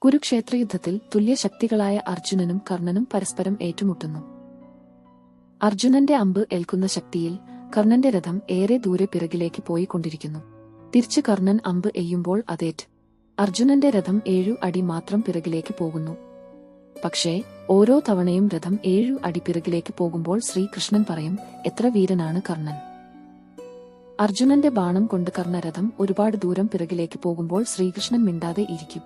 കുരുക്ഷേത്രയുദ്ധത്തിൽ തുല്യശക്തികളായ അർജുനനും കർണനും പരസ്പരം ഏറ്റുമുട്ടുന്നു. അർജുനന്റെ അമ്പ് ഏൽക്കുന്ന ശക്തിയിൽ കർണന്റെ രഥം ഏറെ ദൂരെ പിറകിലേക്ക് പോയിക്കൊണ്ടിരിക്കുന്നു. തിരിച്ച് കർണൻ അമ്പ് എയ്യുമ്പോൾ അതേറ്റ് അർജുനന്റെ രഥം 7 അടി മാത്രം പിറകിലേക്ക് പോകുന്നു. പക്ഷേ ഓരോ തവണയും രഥം 7 അടി പിറകിലേക്ക് പോകുമ്പോൾ ശ്രീകൃഷ്ണൻ പറയും, എത്ര വീരനാണ് കർണൻ. അർജുനന്റെ ബാണം കൊണ്ട് കർണരഥം ഒരുപാട് ദൂരം പിറകിലേക്ക് പോകുമ്പോൾ ശ്രീകൃഷ്ണൻ മിണ്ടാതെ ഇരിക്കും.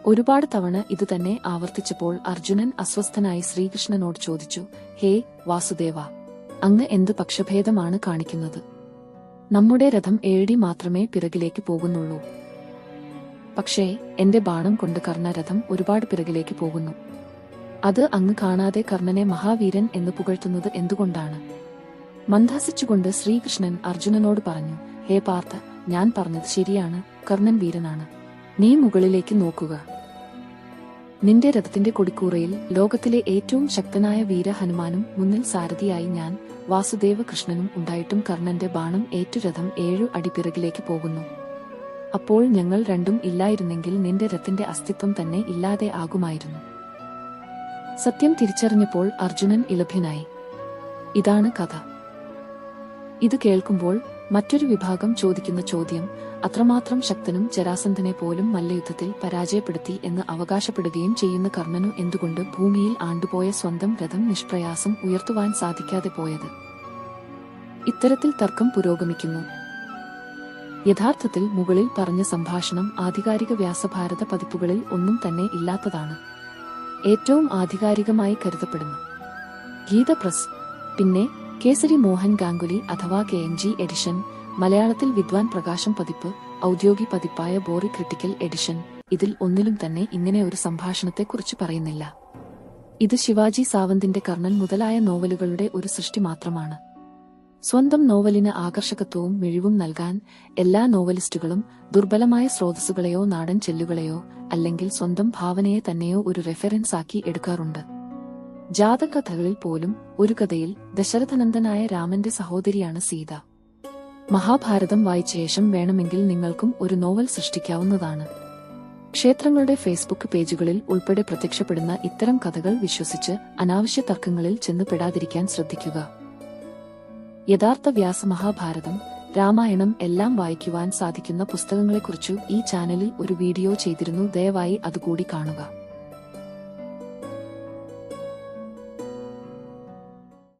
ഒരുപാട് തവണ ഇതുതന്നെ ആവർത്തിച്ചപ്പോൾ അർജുനൻ അസ്വസ്ഥനായി ശ്രീകൃഷ്ണനോട് ചോദിച്ചു, ഹേ വാസുദേവ, അങ്ങ് എന്ത് പക്ഷഭേദമാണ് കാണിക്കുന്നത്? നമ്മുടെ രഥം 7 അടി മാത്രമേ പിറകിലേക്ക് പോകുന്നുള്ളൂ. പക്ഷേ എന്റെ ബാണം കൊണ്ട് കർണരഥം ഒരുപാട് പിറകിലേക്ക് പോകുന്നു. അത് അങ്ങ് കാണാതെ കർണനെ മഹാവീരൻ എന്ന് പുകഴ്ത്തുന്നത് എന്തുകൊണ്ടാണ്? മന്ദഹസിച്ചുകൊണ്ട് ശ്രീകൃഷ്ണൻ അർജുനനോട് പറഞ്ഞു, ഹേ പാർത്ഥ, ഞാൻ പറഞ്ഞത് ശരിയാണ്, കർണൻ വീരനാണ്. നീ മുകളിലേക്ക് നോക്കുക. നിന്റെ രഥത്തിന്റെ കൊടിക്കൂറയിൽ ലോകത്തിലെ ഏറ്റവും ശക്തനായ വീര ഹനുമാനും മുന്നിൽ സാരഥിയായി ഞാൻ വാസുദേവ കൃഷ്ണനും ഉണ്ടായിട്ടും കർണന്റെ ബാണം ഏറ്റു രഥം 7 അടി പിറകിലേക്ക് പോകുന്നു. അപ്പോൾ ഞങ്ങൾ രണ്ടും ഇല്ലായിരുന്നെങ്കിൽ നിന്റെ രഥത്തിന്റെ അസ്തിത്വം തന്നെ ഇല്ലാതെ ആകുമായിരുന്നു. സത്യം തിരിച്ചറിഞ്ഞപ്പോൾ അർജുനൻ ഇളഭ്യനായി. ഇതാണ് കഥ. ഇത് കേൾക്കുമ്പോൾ മറ്റൊരു വിഭാഗം ചോദിക്കുന്ന ചോദ്യം, അത്രമാത്രം ശക്തനും ജരാസന്ധനെ പോലും മല്ലയുദ്ധത്തിൽ പരാജയപ്പെടുത്തി എന്ന് അവകാശപ്പെടുകയും ചെയ്യുന്ന കർണനു എന്തുകൊണ്ട് ഭൂമിയിൽ ആണ്ടുപോയ സ്വന്തം രഥം നിഷ്പ്രയാസം ഉയർത്തുവാൻ സാധിക്കാതെ പോയത്? ഇത്തരത്തിൽ തർക്കം പുരോഗമിക്കുന്നു. യഥാർത്ഥത്തിൽ മുകളിൽ പറഞ്ഞ സംഭാഷണം ആധികാരിക വ്യാസഭാരത പതിപ്പുകളിൽ ഒന്നും തന്നെ ഇല്ലാത്തതാണ്. ഏറ്റവും ആധികാരികമായി കരുതപ്പെടുന്നു ഗീത പ്രസ്, പിന്നെ കേസരി മോഹൻ ഗാംഗുലി അഥവാ KNG എഡിഷൻ, മലയാളത്തിൽ വിദ്വാൻ പ്രകാശം പതിപ്പ്, ഔദ്യോഗിക പതിപ്പായ ബോറി ക്രിട്ടിക്കൽ എഡിഷൻ. ഇതിൽ ഒന്നിലും തന്നെ ഇങ്ങനെ ഒരു സംഭാഷണത്തെക്കുറിച്ച് പറയുന്നില്ല. ഇത് ശിവാജി സാവന്തിന്റെ കർണൻ മുതലായ നോവലുകളുടെ ഒരു സൃഷ്ടി മാത്രമാണ്. സ്വന്തം നോവലിന് ആകർഷകത്വവും മിഴിവും നൽകാൻ എല്ലാ നോവലിസ്റ്റുകളും ദുർബലമായ സ്രോതസ്സുകളെയോ നാടൻ ചെല്ലുകളെയോ അല്ലെങ്കിൽ സ്വന്തം ഭാവനയെ തന്നെയോ ഒരു റെഫറൻസ് ആക്കി എടുക്കാറുണ്ട്. ജാതകഥകളിൽ പോലും ഒരു കഥയിൽ ദശരഥനന്ദനായ രാമന്റെ സഹോദരിയാണ് സീത. മഹാഭാരതം വായിച്ച ശേഷം വേണമെങ്കിൽ നിങ്ങൾക്കും ഒരു നോവൽ സൃഷ്ടിക്കാവുന്നതാണ്. ക്ഷേത്രങ്ങളുടെ ഫേസ്ബുക്ക് പേജുകളിൽ ഉൾപ്പെടെ പ്രത്യക്ഷപ്പെടുന്ന ഇത്തരം കഥകൾ വിശ്വസിച്ച് അനാവശ്യ തർക്കങ്ങളിൽ ചെന്നുപെടാതിരിക്കാൻ ശ്രദ്ധിക്കുക. യഥാർത്ഥ വ്യാസമഹാഭാരതം, രാമായണം എല്ലാം വായിക്കുവാൻ സാധിക്കുന്ന പുസ്തകങ്ങളെക്കുറിച്ചു ഈ ചാനലിൽ ഒരു വീഡിയോ ചെയ്തിരുന്നു. ദയവായി അതുകൂടി കാണുക.